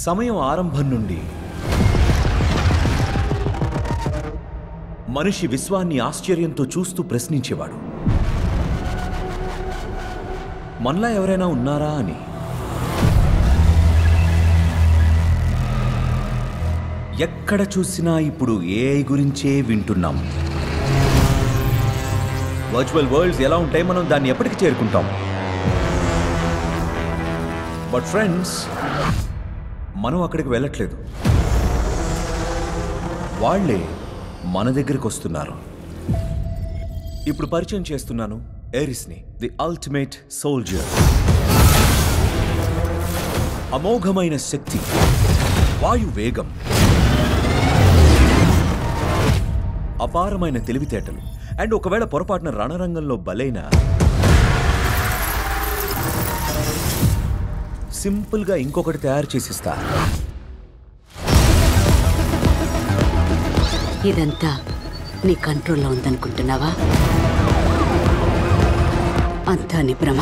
సమయం ఆరంభం నుండి మనిషి విశ్వాన్ని ఆశ్చర్యంతో చూస్తూ ప్రశ్నించేవాడు. మనలా ఎవరైనా ఉన్నారా అని. ఎక్కడ చూసినా ఇప్పుడు ఏఐ గురించే వింటున్నాం. వర్చువల్ వరల్డ్స్ ఎలా ఉంటాయి, మనం దాన్ని ఎప్పటికి చేరుకుంటాం. బట్ ఫ్రెండ్స్, మనం అక్కడికి వెళ్ళట్లేదు. వాళ్ళే మన దగ్గరికి వస్తున్నారు. ఇప్పుడు పరిచయం చేస్తున్నాను ఎరిస్ని, ది అల్టిమేట్ సోల్జర్. అమోఘమైన శక్తి, వాయు వేగం, అపారమైన తెలివితేటలు, అండ్ ఒకవేళ పొరపాటున రణరంగంలో బలైన సింపుల్గా ఇంకొకటి తయారు చేసిస్తా. ఇదంతా నీ కంట్రోల్లో ఉందనుకుంటున్నావా? అంతా నీ భ్రమ.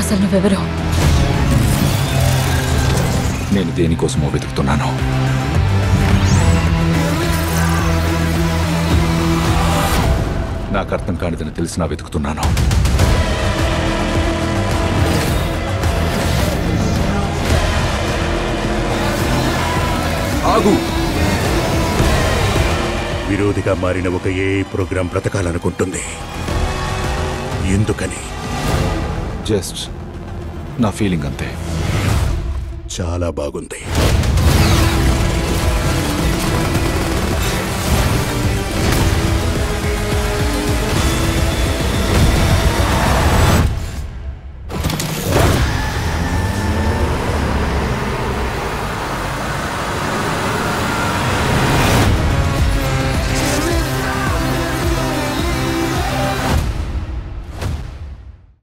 అసలు నువ్వెవరు? నేను దేనికోసమో వెతుకుతున్నాను. నాకు అర్థం కానిదని తెలిసినా వెతుకుతున్నాను. ఆగు! విరోధిగా మారిన ఒక ఏఐ ప్రోగ్రాం బ్రతకాలనుకుంటుంది. ఎందుకని? జస్ట్ నా ఫీలింగ్ అంతే. చాలా బాగుంది.